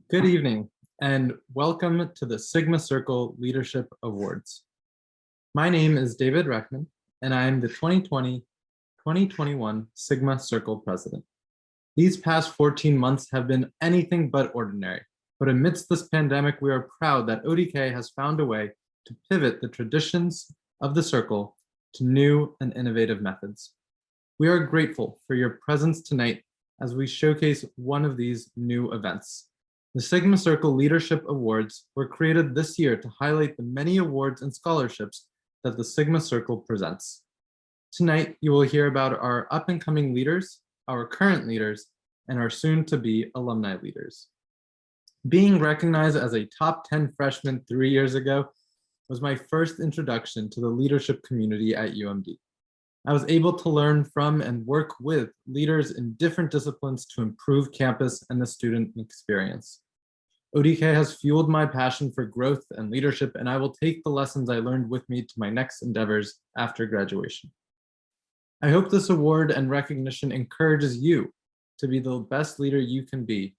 Good evening, and welcome to the Sigma Circle Leadership Awards. My name is David Reckman, and I am the 2020-2021 Sigma Circle President. These past 14 months have been anything but ordinary, but amidst this pandemic, we are proud that ODK has found a way to pivot the traditions of the circle to new and innovative methods. We are grateful for your presence tonight as we showcase one of these new events. The Sigma Circle Leadership Awards were created this year to highlight the many awards and scholarships that the Sigma Circle presents. Tonight, you will hear about our up-and-coming leaders, our current leaders, and our soon-to-be alumni leaders. Being recognized as a top 10 freshman 3 years ago was my first introduction to the leadership community at UMD. I was able to learn from and work with leaders in different disciplines to improve campus and the student experience. ODK has fueled my passion for growth and leadership, and I will take the lessons I learned with me to my next endeavors after graduation. I hope this award and recognition encourages you to be the best leader you can be,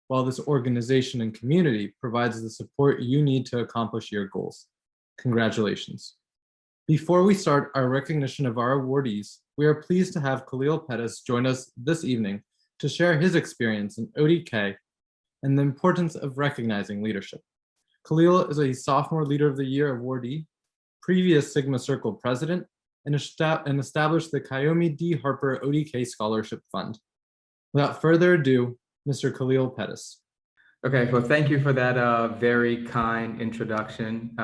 while this organization and community provides the support you need to accomplish your goals. Congratulations. Before we start our recognition of our awardees, we are pleased to have Khalil Pettis join us this evening to share his experience in ODK and the importance of recognizing leadership. Khalil is a Sophomore Leader of the Year awardee, previous Sigma Circle president, and established the Kyomi D. Harper ODK Scholarship Fund. Without further ado, Mr. Khalil Pettis. Okay, well, thank you for that very kind introduction.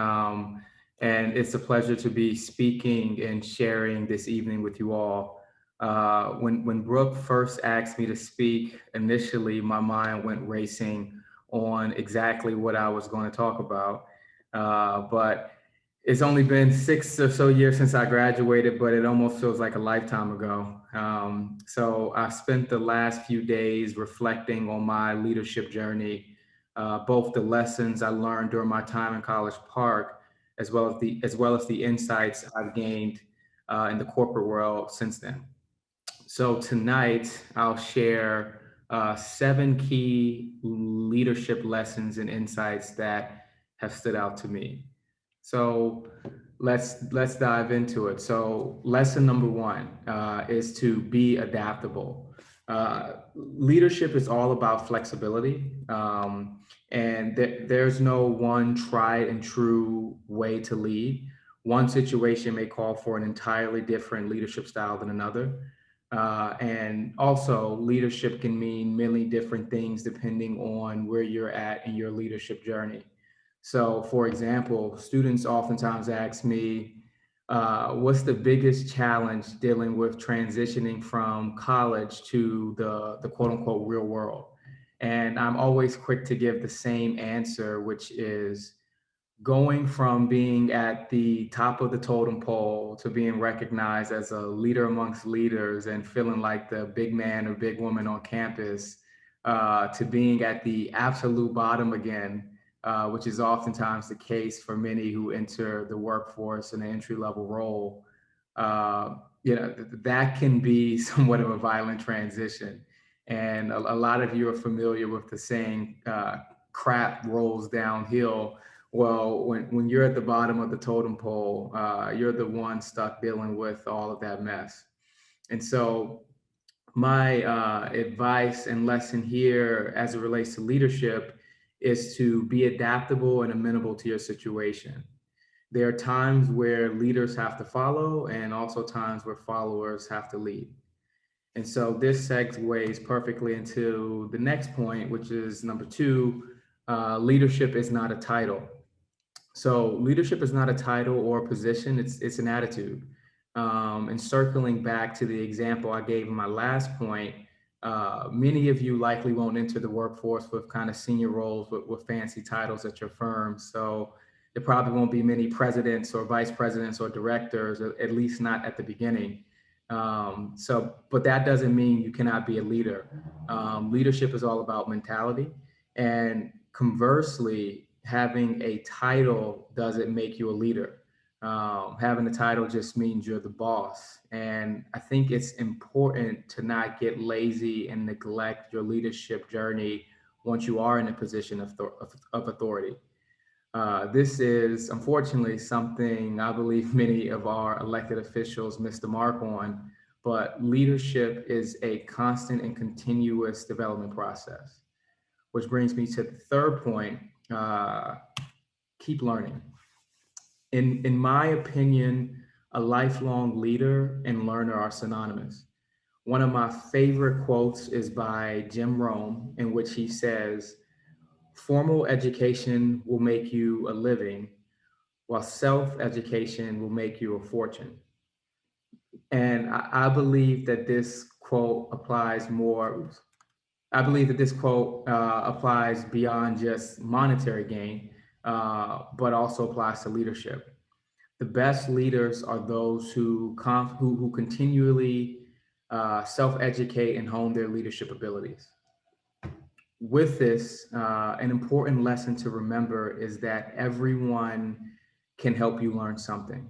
And it's a pleasure to be speaking and sharing this evening with you all. When Brooke first asked me to speak, initially my mind went racing on exactly what I was going to talk about. But it's only been 6 or so years since I graduated, but it almost feels like a lifetime ago. So I spent the last few days reflecting on my leadership journey, both the lessons I learned during my time in College Park, as well as the insights I've gained in the corporate world since then. So tonight, I'll share 7 key leadership lessons and insights that have stood out to me. So let's dive into it. So lesson number 1 is to be adaptable. Leadership is all about flexibility. And there's no one tried and true way to lead. One situation may call for an entirely different leadership style than another. And also leadership can mean many different things depending on where you're at in your leadership journey. So for example, students oftentimes ask me, what's the biggest challenge dealing with transitioning from college to the quote unquote real world? And I'm always quick to give the same answer, which is going from being at the top of the totem pole to being recognized as a leader amongst leaders and feeling like the big man or big woman on campus, to being at the absolute bottom again, which is oftentimes the case for many who enter the workforce in an entry-level role. That can be somewhat of a violent transition. And a lot of you are familiar with the saying, crap rolls downhill. Well, when you're at the bottom of the totem pole, you're the one stuck dealing with all of that mess. And so my advice and lesson here as it relates to leadership is to be adaptable and amenable to your situation. There are times where leaders have to follow and also times where followers have to lead. And so this segues perfectly into the next point, which is number 2, leadership is not a title. So leadership is not a title or a position, it's an attitude. And circling back to the example I gave in my last point, many of you likely won't enter the workforce with kind of senior roles with fancy titles at your firm. So there probably won't be many presidents or vice presidents or directors, at least not at the beginning. But that doesn't mean you cannot be a leader. Leadership is all about mentality, and conversely, having a title doesn't make you a leader. Having the title just means you're the boss. And I think it's important to not get lazy and neglect your leadership journey once you are in a position of authority. This is unfortunately something I believe many of our elected officials miss the mark on, but leadership is a constant and continuous development process. Which brings me to the third point, keep learning. In my opinion, a lifelong leader and learner are synonymous. One of my favorite quotes is by Jim Rohn, in which he says, formal education will make you a living, while self-education will make you a fortune. And I believe that this quote applies more. I believe that this quote applies beyond just monetary gain, but also applies to leadership. The best leaders are those who continually self-educate and hone their leadership abilities. With this, an important lesson to remember is that everyone can help you learn something.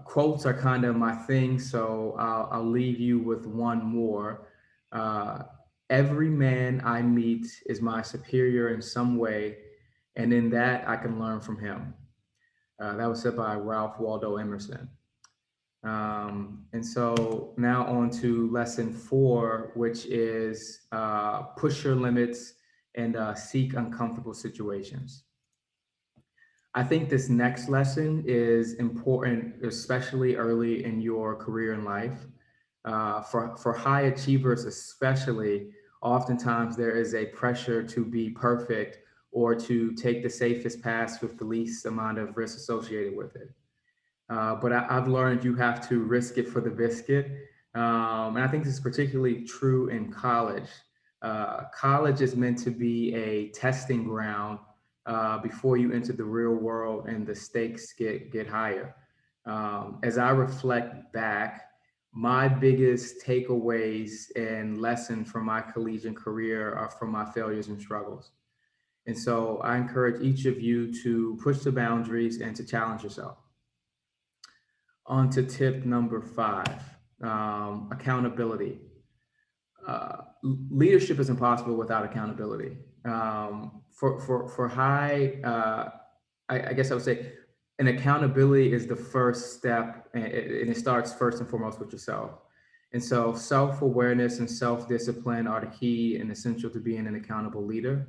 Quotes are kind of my thing, so I'll leave you with one more. Every man I meet is my superior in some way, and in that I can learn from him. That was said by Ralph Waldo Emerson. And so now on to lesson 4, which is push your limits and seek uncomfortable situations. I think this next lesson is important, especially early in your career in life. For high achievers especially, oftentimes there is a pressure to be perfect or to take the safest path with the least amount of risk associated with it. But I've learned you have to risk it for the biscuit. And I think this is particularly true in college. College is meant to be a testing ground before you enter the real world and the stakes get higher. As I reflect back, my biggest takeaways and lessons from my collegiate career are from my failures and struggles. And so I encourage each of you to push the boundaries and to challenge yourself. On to tip number 5, accountability. Leadership is impossible without accountability. For high, I guess I would say an accountability is the first step, and it starts first and foremost with yourself. And so self-awareness and self-discipline are the key and essential to being an accountable leader.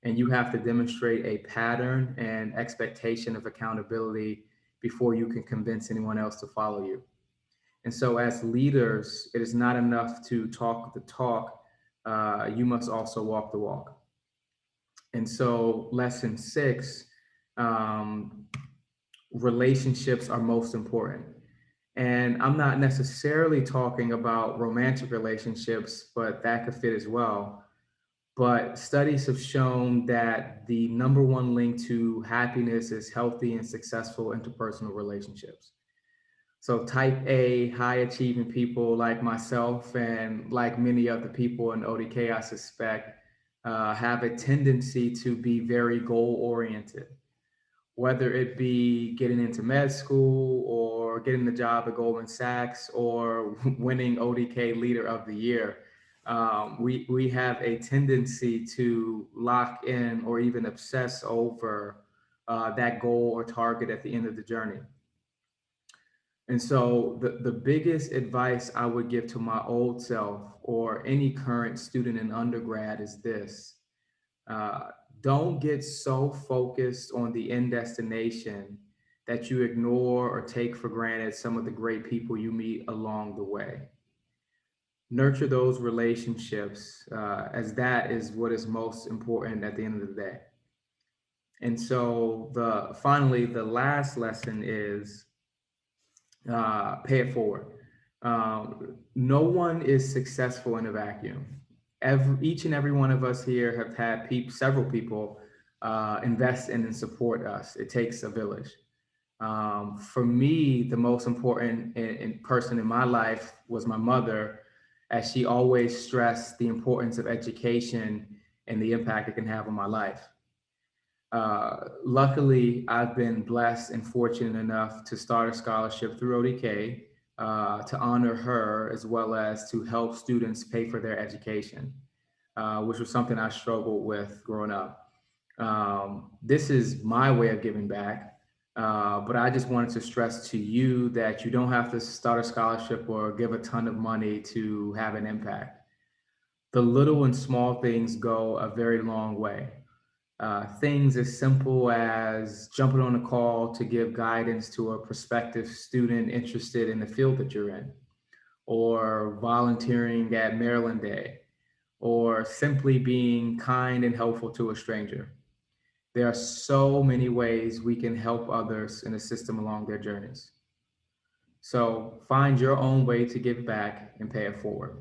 And you have to demonstrate a pattern and expectation of accountability before you can convince anyone else to follow you. And so as leaders, it is not enough to talk the talk, you must also walk the walk. And so lesson 6, relationships are most important. And I'm not necessarily talking about romantic relationships, but that could fit as well. But studies have shown that the number one link to happiness is healthy and successful interpersonal relationships. So type A, high achieving people like myself and like many other people in ODK, I suspect, have a tendency to be very goal oriented, whether it be getting into med school or getting the job at Goldman Sachs or winning ODK Leader of the Year. We have a tendency to lock in or even obsess over that goal or target at the end of the journey. And so the biggest advice I would give to my old self or any current student in undergrad is this. Don't get so focused on the end destination that you ignore or take for granted some of the great people you meet along the way. Nurture those relationships, as that is what is most important at the end of the day. And so finally, the last lesson is pay it forward. No one is successful in a vacuum. Each and every one of us here have had several people invest in and support us. It takes a village. For me, the most important person in my life was my mother, as she always stressed the importance of education and the impact it can have on my life. Luckily, I've been blessed and fortunate enough to start a scholarship through ODK to honor her, as well as to help students pay for their education, which was something I struggled with growing up. This is my way of giving back, but I just wanted to stress to you that you don't have to start a scholarship or give a ton of money to have an impact. The little and small things go a very long way. Things as simple as jumping on a call to give guidance to a prospective student interested in the field that you're in, or volunteering at Maryland Day, or simply being kind and helpful to a stranger. There are so many ways we can help others and assist them along their journeys. So find your own way to give back and pay it forward.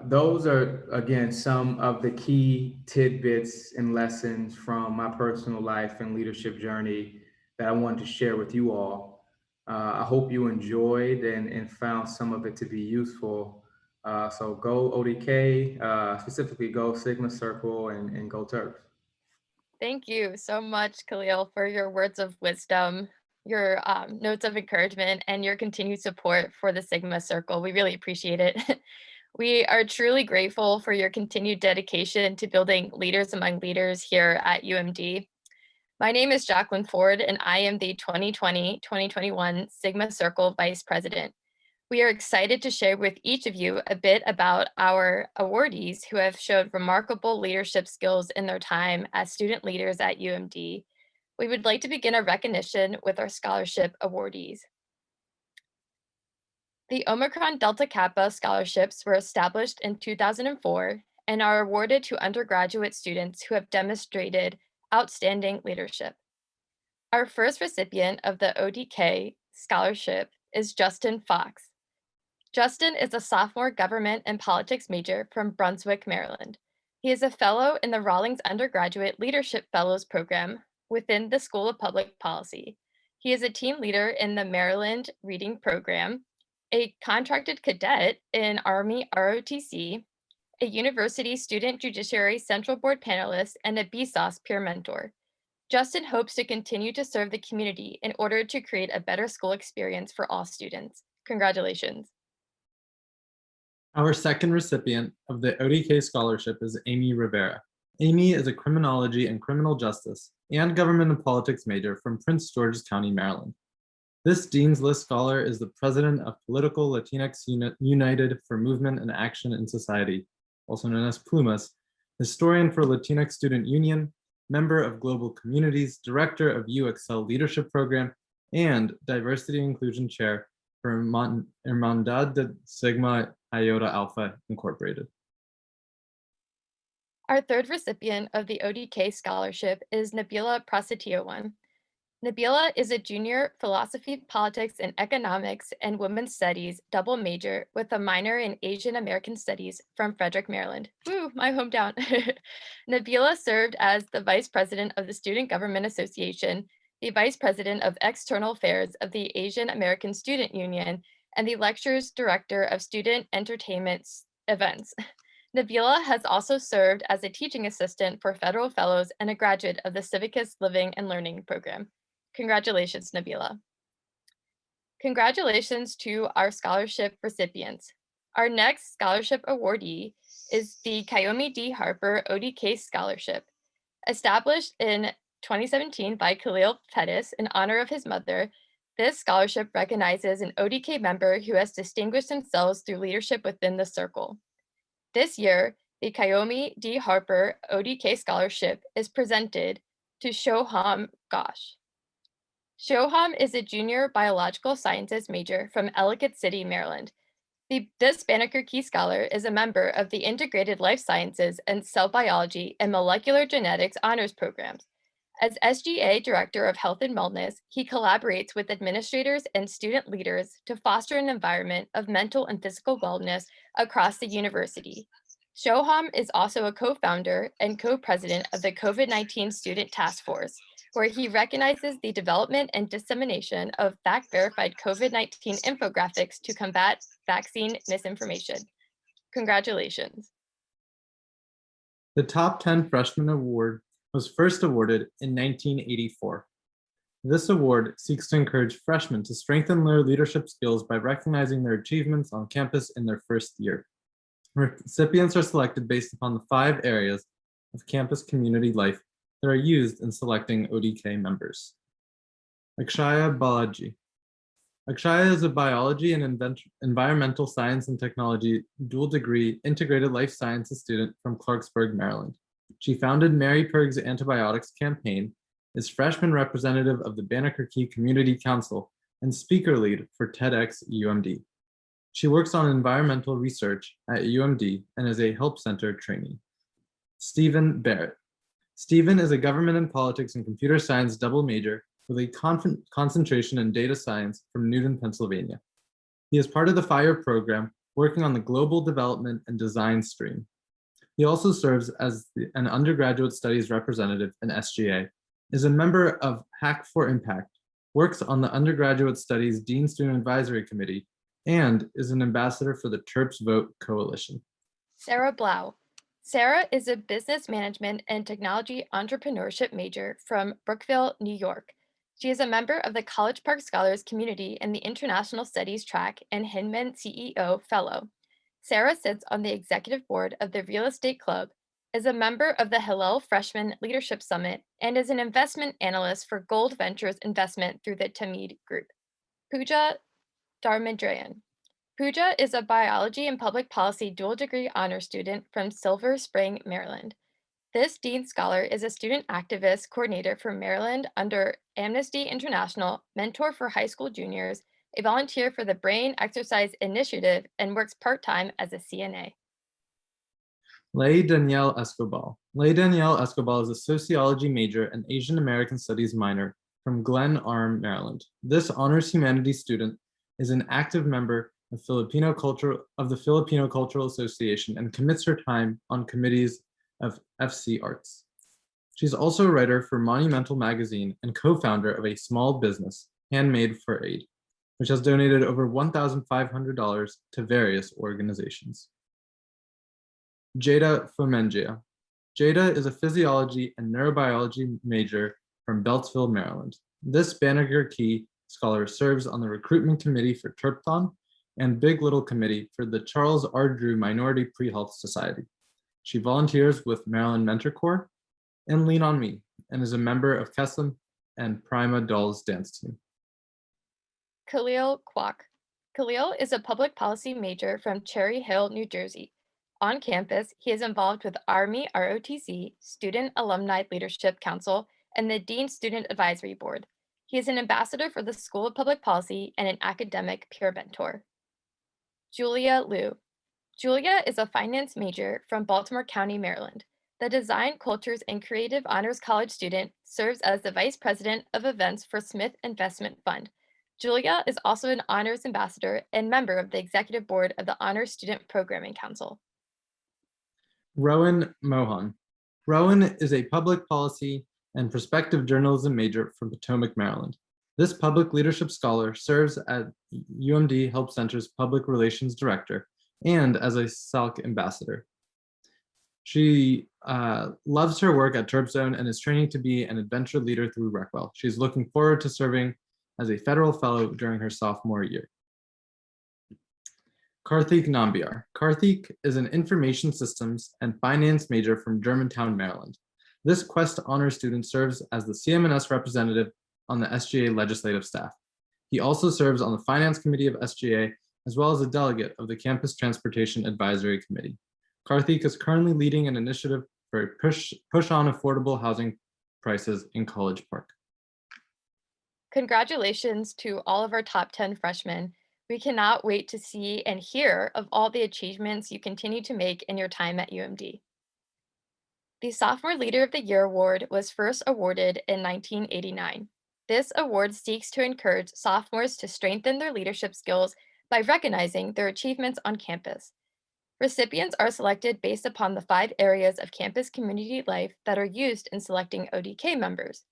Those are, again, some of the key tidbits and lessons from my personal life and leadership journey that I wanted to share with you all. I hope you enjoyed and found some of it to be useful. So go ODK, specifically go Sigma Circle and go Terps. Thank you so much, Khalil, for your words of wisdom, your notes of encouragement, and your continued support for the Sigma Circle. We really appreciate it. We are truly grateful for your continued dedication to building leaders among leaders here at UMD. My name is Jacqueline Ford, and I am the 2020-2021 Sigma Circle Vice President. We are excited to share with each of you a bit about our awardees who have showed remarkable leadership skills in their time as student leaders at UMD. We would like to begin our recognition with our scholarship awardees. The Omicron Delta Kappa scholarships were established in 2004 and are awarded to undergraduate students who have demonstrated outstanding leadership. Our first recipient of the ODK scholarship is Justin Fox. Justin is a sophomore government and politics major from Brunswick, Maryland. He is a fellow in the Rawlings Undergraduate Leadership Fellows Program within the School of Public Policy. He is a team leader in the Maryland Reading Program, a contracted cadet in Army ROTC, a University Student Judiciary Central Board panelist, and a BSOS peer mentor. Justin hopes to continue to serve the community in order to create a better school experience for all students. Congratulations. Our second recipient of the ODK scholarship is Amy Rivera. Amy is a criminology and criminal justice and government and politics major from Prince George's County, Maryland. This Dean's List Scholar is the president of Political Latinx United for Movement and Action in Society, also known as PLUMAS, historian for Latinx Student Union, member of Global Communities, director of UXL Leadership Program, and Diversity and Inclusion Chair for Hermandad de Sigma Iota Alpha Incorporated. Our third recipient of the ODK scholarship is Nabila Prasatiowan. Nabila is a junior philosophy, politics, and economics and women's studies double major with a minor in Asian American studies from Frederick, Maryland. Woo, my hometown. Nabila served as the vice president of the Student Government Association, the vice president of external affairs of the Asian American Student Union, and the lectures director of student entertainment events. Nabila has also served as a teaching assistant for federal fellows and a graduate of the Civicus Living and Learning Program. Congratulations, Nabila. Congratulations to our scholarship recipients. Our next scholarship awardee is the Kayomi D. Harper ODK Scholarship. Established in 2017 by Khalil Pettis in honor of his mother, this scholarship recognizes an ODK member who has distinguished themselves through leadership within the circle. This year, the Kayomi D. Harper ODK Scholarship is presented to Shoham Ghosh. Shoham is a junior biological sciences major from Ellicott City, Maryland. This Banneker Key Scholar is a member of the Integrated Life Sciences and Cell Biology and Molecular Genetics honors programs. As SGA Director of Health and Wellness, he collaborates with administrators and student leaders to foster an environment of mental and physical wellness across the university. Shoham is also a co-founder and co-president of the COVID-19 Student Task Force, where he recognizes the development and dissemination of fact-verified COVID-19 infographics to combat vaccine misinformation. Congratulations. The Top 10 Freshman Award was first awarded in 1984. This award seeks to encourage freshmen to strengthen their leadership skills by recognizing their achievements on campus in their first year. Recipients are selected based upon the 5 areas of campus community life that are used in selecting ODK members. Akshaya Balaji. Akshaya is a biology and environmental science and technology dual degree integrated life sciences student from Clarksburg, Maryland. She founded Mary Purg's Antibiotics Campaign, is freshman representative of the Banneker Key Community Council, and speaker lead for TEDx UMD. She works on environmental research at UMD and is a Help Center trainee. Stephen Barrett. Stephen is a government and politics and computer science double major with a concentration in data science from Newton, Pennsylvania. He is part of the FIRE program, working on the global development and design stream. He also serves as an undergraduate studies representative in SGA, is a member of Hack for Impact, works on the undergraduate studies Dean Student Advisory Committee, and is an ambassador for the Terps Vote Coalition. Sarah Blau. Sarah is a business management and technology entrepreneurship major from Brookville, New York. She is a member of the College Park Scholars community in the International Studies track and Hinman CEO Fellow. Sarah sits on the executive board of the Real Estate Club, is a member of the Hillel Freshman Leadership Summit, and is an investment analyst for Gold Ventures Investment through the Tamid Group. Pooja Dharmendran. Pooja is a biology and public policy dual degree honor student from Silver Spring, Maryland. This Dean Scholar is a student activist coordinator for Maryland under Amnesty International, mentor for high school juniors, a volunteer for the Brain Exercise Initiative, and works part-time as a CNA. Leigh Danielle Escobar. Leigh Danielle Escobar is a sociology major and Asian American studies minor from Glen Arm, Maryland. This honors humanities student is an active member of the Filipino Cultural Association and commits her time on committees of FC Arts. She's also a writer for Monumental Magazine and co-founder of a small business, Handmade for Aid, which has donated over $1,500 to various organizations. Jada Fomengia. Jada is a physiology and neurobiology major from Beltsville, Maryland. This Banneker Key scholar serves on the recruitment committee for Terpthon and Big Little Committee for the Charles R. Drew Minority Pre-Health Society. She volunteers with Maryland Mentor Corps and Lean On Me, and is a member of Keslam and Prima Dolls dance team. Khalil Kwok. Khalil is a public policy major from Cherry Hill, New Jersey. On campus, he is involved with Army ROTC, Student Alumni Leadership Council, and the Dean Student Advisory Board. He is an ambassador for the School of Public Policy and an academic peer mentor. Julia Liu. Julia is a finance major from Baltimore County, Maryland. The Design, Cultures, and Creative Honors College student serves as the Vice President of Events for Smith Investment Fund. Julia is also an Honors Ambassador and member of the Executive Board of the Honors Student Programming Council. Rowan Mohan. Rowan is a public policy and prospective journalism major from Potomac, Maryland. This public leadership scholar serves as UMD Help Center's Public Relations Director and as a SALC ambassador. She loves her work at Terpzone and is training to be an adventure leader through Recwell. She's looking forward to serving as a federal fellow during her sophomore year. Karthik Nambiar. Karthik is an information systems and finance major from Germantown, Maryland. This Quest Honor student serves as the CMNS representative on the SGA legislative staff. He also serves on the finance committee of SGA, as well as a delegate of the Campus Transportation Advisory Committee. Karthik is currently leading an initiative for a push on affordable housing prices in College Park. Congratulations to all of our top 10 freshmen. We cannot wait to see and hear of all the achievements you continue to make in your time at UMD. The Sophomore Leader of the Year award was first awarded in 1989. This award seeks to encourage sophomores to strengthen their leadership skills by recognizing their achievements on campus. Recipients are selected based upon the 5 areas of campus community life that are used in selecting ODK members.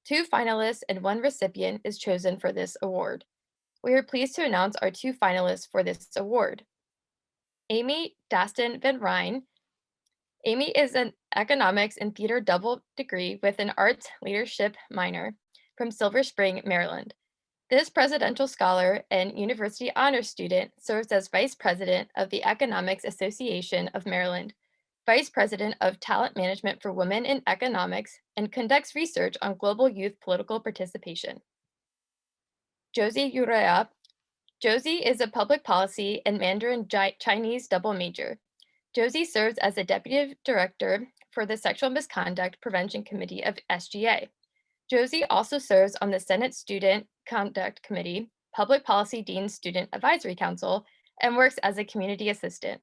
2 finalists and 1 recipient is chosen for this award. We are pleased to announce our 2 finalists for this award. Amy Daston Van Rijn Amy is an economics and theater double degree with an arts leadership minor from Silver Spring, Maryland. This presidential scholar and university honors student serves as vice president of the Economics Association of Maryland, vice president of talent management for women in economics, and conducts research on global youth political participation. Josie Urea. Josie is a public policy and Mandarin Chinese double major. Josie serves as the deputy director for the Sexual Misconduct Prevention Committee of SGA. Josie also serves on the Senate Student Conduct Committee, Public Policy Dean's Student Advisory Council, and works as a community assistant.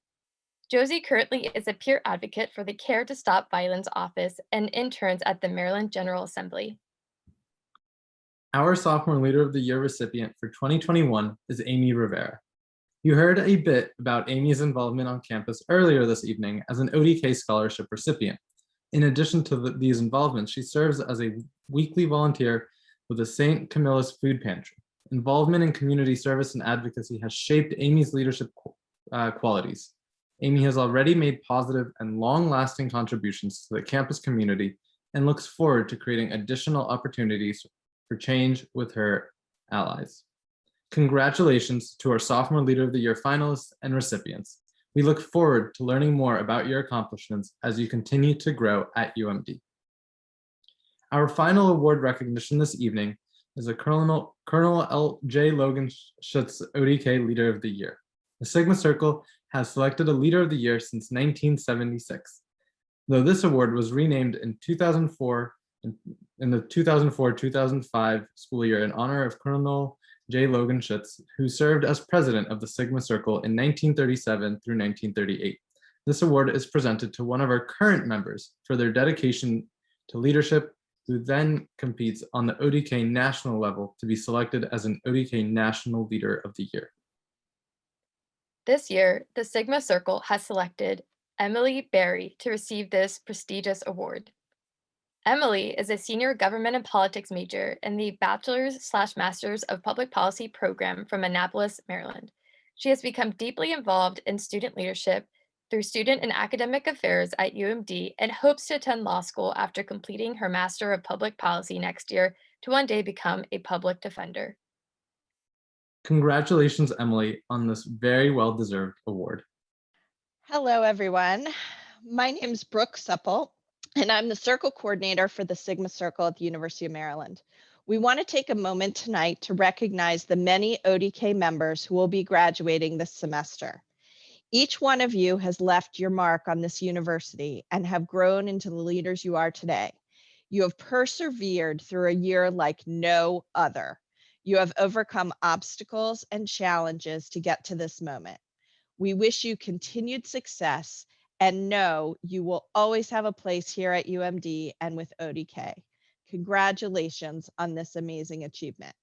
Josie currently is a peer advocate for the Care to Stop Violence office and interns at the Maryland General Assembly. Our Sophomore Leader of the Year recipient for 2021 is Amy Rivera. You heard a bit about Amy's involvement on campus earlier this evening as an ODK scholarship recipient. In addition to these involvements, she serves as a weekly volunteer with the St. Camilla's Food Pantry. Involvement in community service and advocacy has shaped Amy's leadership qualities. Amy has already made positive and long-lasting contributions to the campus community and looks forward to creating additional opportunities for change with her allies. Congratulations to our Sophomore Leader of the Year finalists and recipients. We look forward to learning more about your accomplishments as you continue to grow at UMD. Our final award recognition this evening is a Colonel J. Logan Schutz ODK Leader of the Year. The Sigma Circle has selected a Leader of the Year since 1976. Though this award was renamed in 2004 in the 2004-2005 school year in honor of Colonel J. Logan Schutz, who served as president of the Sigma Circle in 1937 through 1938. This award is presented to one of our current members for their dedication to leadership, who then competes on the ODK national level to be selected as an ODK National Leader of the Year. This year, the Sigma Circle has selected Emily Berry to receive this prestigious award. Emily is a senior government and politics major in the Bachelor's/Master's of Public Policy program from Annapolis, Maryland. She has become deeply involved in student leadership through student and academic affairs at UMD and hopes to attend law school after completing her Master of Public Policy next year to one day become a public defender. Congratulations, Emily, on this very well-deserved award. Hello, everyone. My name is Brooke Supple, and I'm the Circle Coordinator for the Sigma Circle at the University of Maryland. We want to take a moment tonight to recognize the many ODK members who will be graduating this semester. Each one of you has left your mark on this university and have grown into the leaders you are today. You have persevered through a year like no other. You have overcome obstacles and challenges to get to this moment. We wish you continued success and know you will always have a place here at UMD and with ODK. Congratulations on this amazing achievement.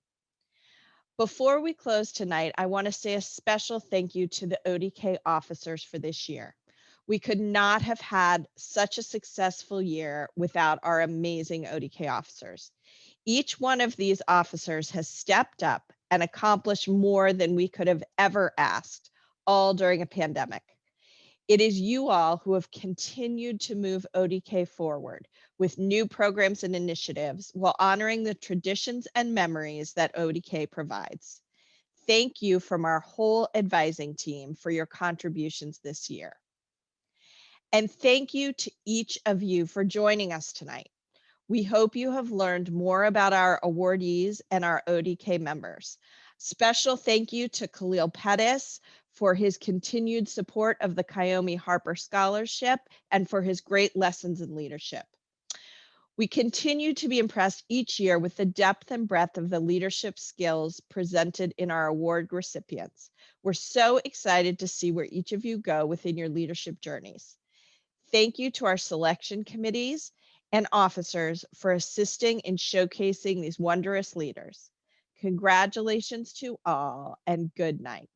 Before we close tonight, I want to say a special thank you to the ODK officers for this year. We could not have had such a successful year without our amazing ODK officers. Each one of these officers has stepped up and accomplished more than we could have ever asked, all during a pandemic. It is you all who have continued to move ODK forward with new programs and initiatives while honoring the traditions and memories that ODK provides. Thank you from our whole advising team for your contributions this year. And thank you to each of you for joining us tonight. We hope you have learned more about our awardees and our ODK members. Special thank you to Khalil Pettis for his continued support of the Kyomi Harper Scholarship and for his great lessons in leadership. We continue to be impressed each year with the depth and breadth of the leadership skills presented in our award recipients. We're so excited to see where each of you go within your leadership journeys. Thank you to our selection committees and officers for assisting in showcasing these wondrous leaders. Congratulations to all and good night.